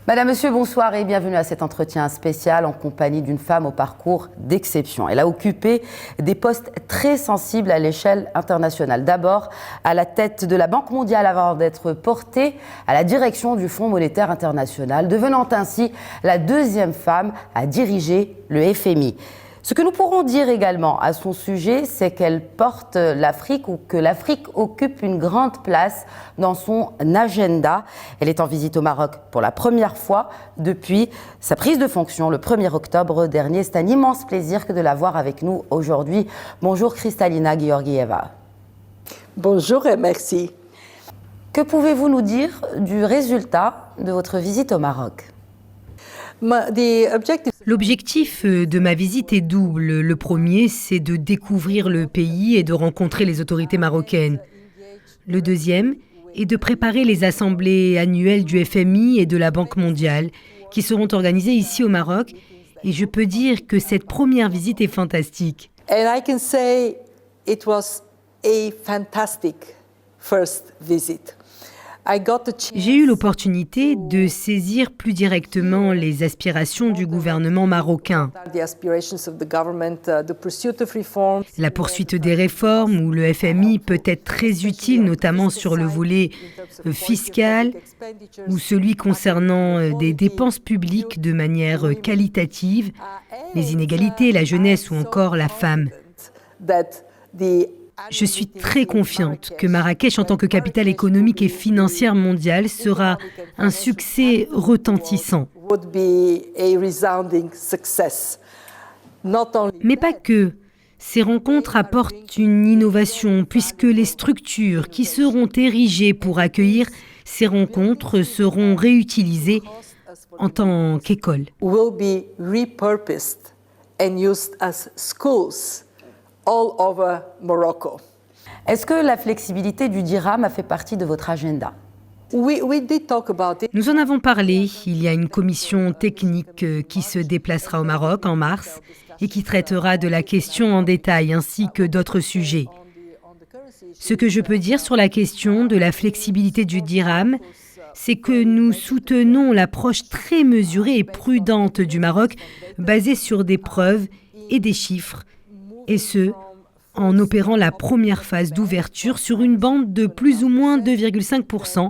Madame, Monsieur, bonsoir et bienvenue à cet entretien spécial en compagnie d'une femme au parcours d'exception. Elle a occupé des postes très sensibles à l'échelle internationale. D'abord à la tête de la Banque mondiale avant d'être portée à la direction du Fonds monétaire international, devenant ainsi la deuxième femme à diriger le FMI. Ce que nous pourrons dire également à son sujet, c'est qu'elle porte l'Afrique ou que l'Afrique occupe une grande place dans son agenda. Elle est en visite au Maroc pour la première fois depuis sa prise de fonction le 1er octobre dernier. C'est un immense plaisir que de la voir avec nous aujourd'hui. Bonjour Kristalina Georgieva. Bonjour et merci. Que pouvez-vous nous dire du résultat de votre visite au Maroc ? L'objectif de ma visite est double. Le premier, c'est de découvrir le pays et de rencontrer les autorités marocaines. Le deuxième est de préparer les assemblées annuelles du FMI et de la Banque mondiale qui seront organisées ici au Maroc. Et je peux dire que cette première visite est fantastique. And I can say it was a fantastic first visit. J'ai eu l'opportunité de saisir plus directement les aspirations du gouvernement marocain. La poursuite des réformes où le FMI peut être très utile, notamment sur le volet fiscal ou celui concernant des dépenses publiques de manière qualitative, les inégalités, la jeunesse ou encore la femme. Je suis très confiante que Marrakech, en tant que capitale économique et financière mondiale, sera un succès retentissant. Mais pas que. Ces rencontres apportent une innovation puisque les structures qui seront érigées pour accueillir ces rencontres seront réutilisées en tant qu'école. All over Morocco. Est-ce que la flexibilité du dirham a fait partie de votre agenda ? We did talk about it. Nous en avons parlé. Il y a une commission technique qui se déplacera au Maroc en mars et qui traitera de la question en détail ainsi que d'autres sujets. Ce que je peux dire sur la question de la flexibilité du dirham, c'est que nous soutenons l'approche très mesurée et prudente du Maroc basée sur des preuves et des chiffres. Et ce, en opérant la première phase d'ouverture sur une bande de plus ou moins 2,5%,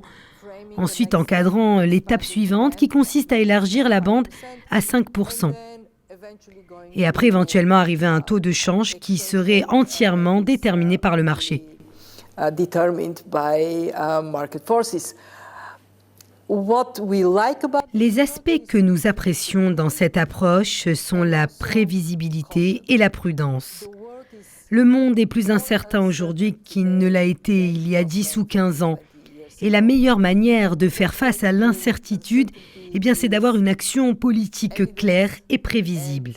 ensuite encadrant l'étape suivante qui consiste à élargir la bande à 5%. Et après éventuellement arriver à un taux de change qui serait entièrement déterminé par le marché. Les aspects que nous apprécions dans cette approche sont la prévisibilité et la prudence. Le monde est plus incertain aujourd'hui qu'il ne l'a été il y a 10 ou 15 ans. Et la meilleure manière de faire face à l'incertitude, c'est d'avoir une action politique claire et prévisible.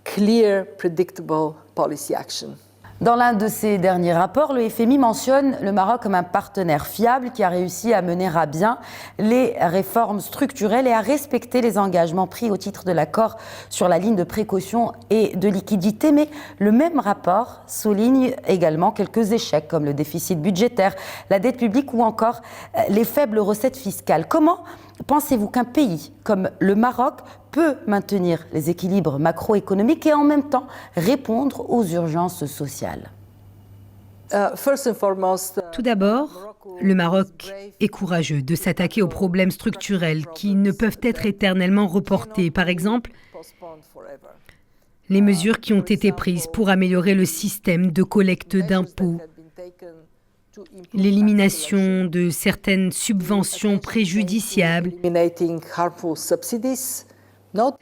Clear, predictable policy action. Dans l'un de ses derniers rapports, le FMI mentionne le Maroc comme un partenaire fiable qui a réussi à mener à bien les réformes structurelles et à respecter les engagements pris au titre de l'accord sur la ligne de précaution et de liquidité. Mais le même rapport souligne également quelques échecs comme le déficit budgétaire, la dette publique ou encore les faibles recettes fiscales. Comment pensez-vous qu'un pays comme le Maroc peut maintenir les équilibres macroéconomiques et en même temps répondre aux urgences sociales ? Tout d'abord, le Maroc est courageux de s'attaquer aux problèmes structurels qui ne peuvent être éternellement reportés. Par exemple, les mesures qui ont été prises pour améliorer le système de collecte d'impôts, l'élimination de certaines subventions préjudiciables.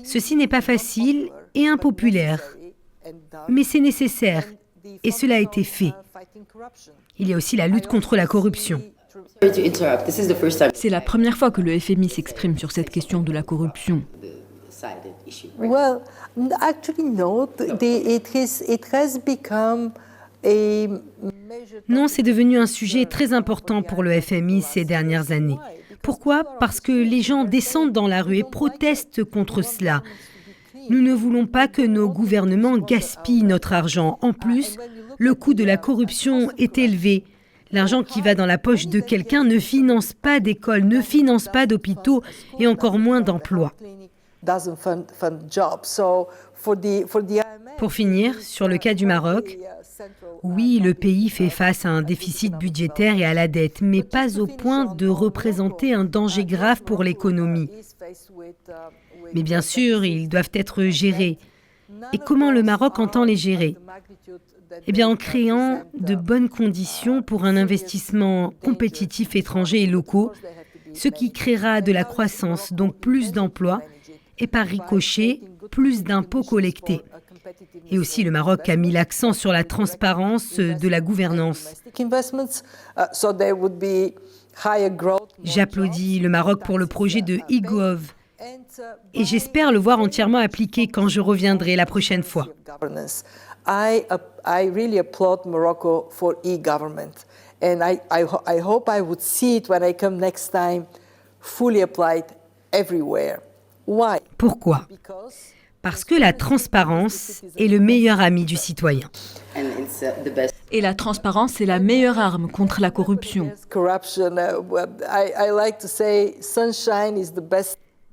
Ceci n'est pas facile et impopulaire, mais c'est nécessaire et cela a été fait. Il y a aussi la lutte contre la corruption. C'est la première fois que le FMI s'exprime sur cette question de la corruption. Well, actually no, it has become a... Non, c'est devenu un sujet très important pour le FMI ces dernières années. Pourquoi ? Parce que les gens descendent dans la rue et protestent contre cela. Nous ne voulons pas que nos gouvernements gaspillent notre argent. En plus, le coût de la corruption est élevé. L'argent qui va dans la poche de quelqu'un ne finance pas d'école, ne finance pas d'hôpitaux et encore moins d'emplois. Pour finir, sur le cas du Maroc, oui, le pays fait face à un déficit budgétaire et à la dette, mais pas au point de représenter un danger grave pour l'économie. Mais bien sûr, ils doivent être gérés. Et comment le Maroc entend les gérer ? Eh bien, en créant de bonnes conditions pour un investissement compétitif étranger et locaux, ce qui créera de la croissance, donc plus d'emplois, et par ricochet, plus d'impôts collectés. Et aussi, le Maroc a mis l'accent sur la transparence de la gouvernance. J'applaudis le Maroc pour le projet de e-Gov et j'espère le voir entièrement appliqué quand je reviendrai la prochaine fois. I really applaud Morocco for e-government, and I hope I would see it when I come next time, fully applied everywhere. Why? Pourquoi? Parce que la transparence est le meilleur ami du citoyen. Et la transparence est la meilleure arme contre la corruption.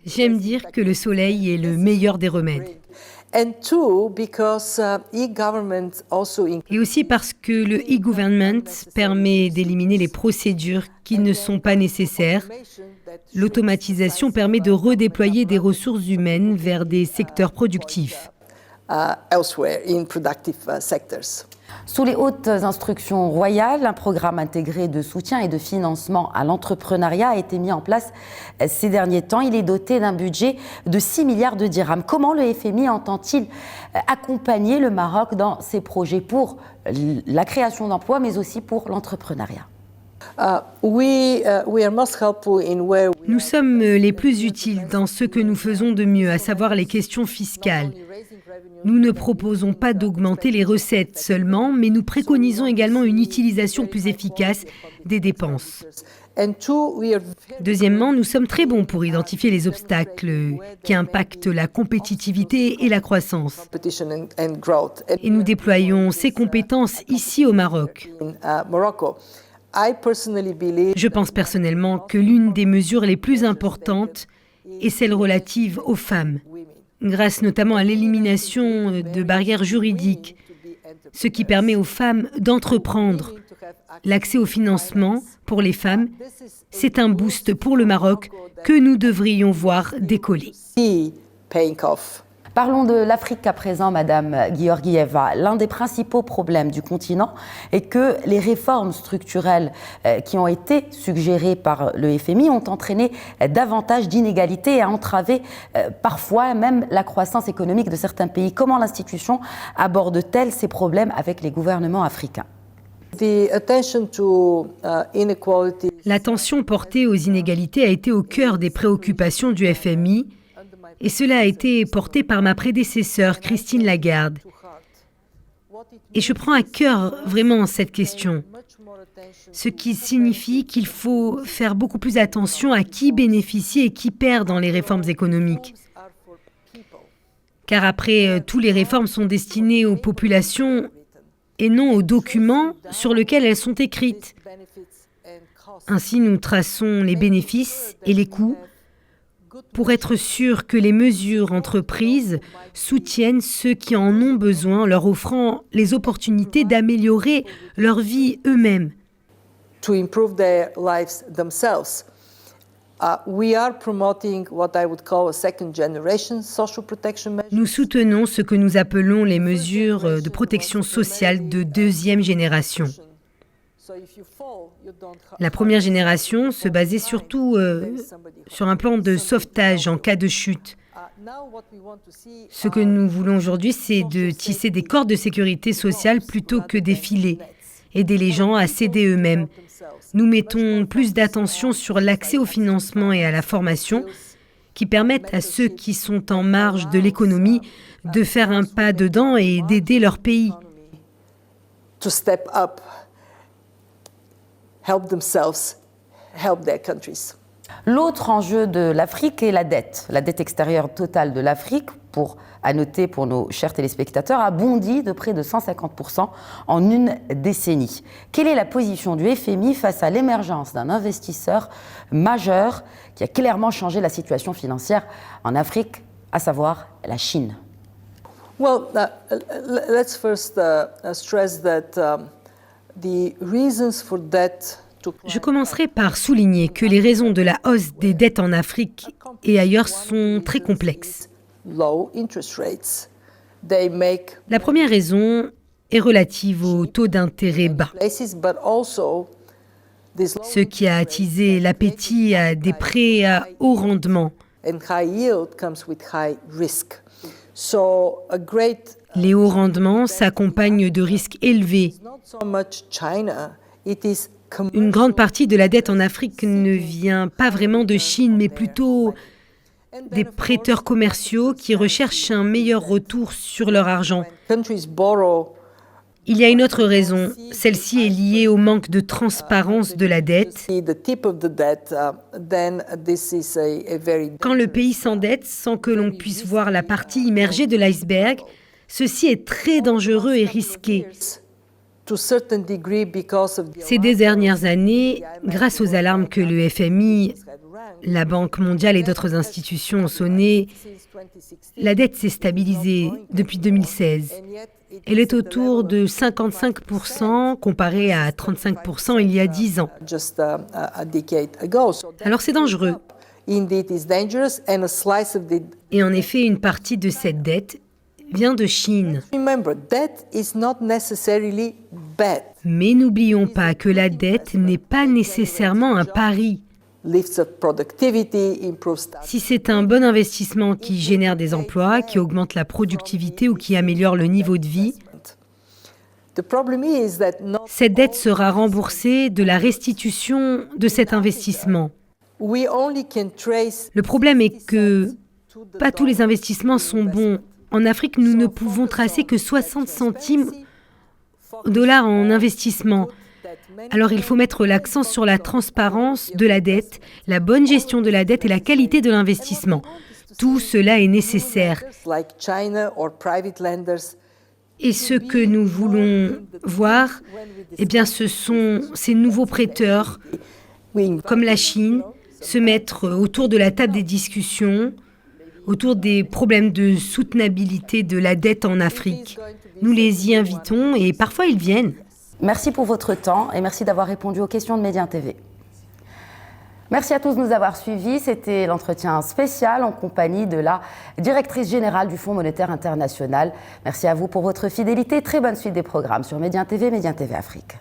J'aime dire que le soleil est le meilleur des remèdes. Et aussi parce que le e-government permet d'éliminer les procédures qui ne sont pas nécessaires. L'automatisation permet de redéployer des ressources humaines vers des secteurs productifs. Sous les hautes instructions royales, un programme intégré de soutien et de financement à l'entrepreneuriat a été mis en place ces derniers temps. Il est doté d'un budget de 6 milliards de dirhams. Comment le FMI entend-il accompagner le Maroc dans ses projets pour la création d'emplois, mais aussi pour l'entrepreneuriat ? Nous sommes les plus utiles dans ce que nous faisons de mieux, à savoir les questions fiscales. Nous ne proposons pas d'augmenter les recettes seulement, mais nous préconisons également une utilisation plus efficace des dépenses. Deuxièmement, nous sommes très bons pour identifier les obstacles qui impactent la compétitivité et la croissance. Et nous déployons ces compétences ici au Maroc. Je pense personnellement que l'une des mesures les plus importantes est celle relative aux femmes, grâce notamment à l'élimination de barrières juridiques, ce qui permet aux femmes d'entreprendre. L'accès au financement pour les femmes, c'est un boost pour le Maroc que nous devrions voir décoller. Parlons de l'Afrique à présent, Madame Georgieva. L'un des principaux problèmes du continent est que les réformes structurelles qui ont été suggérées par le FMI ont entraîné davantage d'inégalités et a entravé parfois même la croissance économique de certains pays. Comment l'institution aborde-t-elle ces problèmes avec les gouvernements africains ? L'attention portée aux inégalités a été au cœur des préoccupations du FMI. Et cela a été porté par ma prédécesseure, Christine Lagarde. Et je prends à cœur vraiment cette question, ce qui signifie qu'il faut faire beaucoup plus attention à qui bénéficie et qui perd dans les réformes économiques. Car après, toutes les réformes sont destinées aux populations et non aux documents sur lesquels elles sont écrites. Ainsi, nous traçons les bénéfices et les coûts pour être sûr que les mesures entreprises soutiennent ceux qui en ont besoin, leur offrant les opportunités d'améliorer leur vie eux-mêmes. Nous soutenons ce que nous appelons les mesures de protection sociale de deuxième génération. La première génération se basait surtout sur un plan de sauvetage en cas de chute. Ce que nous voulons aujourd'hui, c'est de tisser des cordes de sécurité sociale plutôt que des filets, aider les gens à s'aider eux-mêmes. Nous mettons plus d'attention sur l'accès au financement et à la formation qui permettent à ceux qui sont en marge de l'économie de faire un pas dedans et d'aider leur pays. L'autre enjeu de l'Afrique est la dette extérieure totale de l'Afrique à noter pour nos chers téléspectateurs, a bondi de près de 150% en une décennie. Quelle est la position du FMI face à l'émergence d'un investisseur majeur qui a clairement changé la situation financière en Afrique, à savoir la Chine? Well, let's first stress that the reasons for debt. Je commencerai par souligner que les raisons de la hausse des dettes en Afrique et ailleurs sont très complexes. La première raison est relative au taux d'intérêt bas, ce qui a attisé l'appétit à des prêts à haut rendement. Les hauts rendements s'accompagnent de risques élevés. Une grande partie de la dette en Afrique ne vient pas vraiment de Chine, mais plutôt des prêteurs commerciaux qui recherchent un meilleur retour sur leur argent. Il y a une autre raison. Celle-ci est liée au manque de transparence de la dette. Quand le pays s'endette sans que l'on puisse voir la partie immergée de l'iceberg, ceci est très dangereux et risqué. Ces dernières années, grâce aux alarmes que le FMI, la Banque mondiale et d'autres institutions ont sonné, la dette s'est stabilisée depuis 2016. Elle est autour de 55% comparée à 35% il y a 10 ans. Alors c'est dangereux. Et en effet, une partie de cette dette vient de Chine. Mais n'oublions pas que la dette n'est pas nécessairement un pari. Si c'est un bon investissement qui génère des emplois, qui augmente la productivité ou qui améliore le niveau de vie, cette dette sera remboursée de la restitution de cet investissement. Le problème est que pas tous les investissements sont bons. En Afrique, nous ne pouvons tracer que 60 centimes dollars en investissement. Alors il faut mettre l'accent sur la transparence de la dette, la bonne gestion de la dette et la qualité de l'investissement. Tout cela est nécessaire. Et ce que nous voulons voir, eh bien, ce sont ces nouveaux prêteurs, comme la Chine, se mettre autour de la table des discussions, autour des problèmes de soutenabilité de la dette en Afrique. Nous les y invitons et parfois ils viennent. Merci pour votre temps et merci d'avoir répondu aux questions de Médien TV. Merci à tous de nous avoir suivis. C'était l'entretien spécial en compagnie de la directrice générale du Fonds monétaire international. Merci à vous pour votre fidélité. Très bonne suite des programmes sur Médien TV, Médien TV Afrique.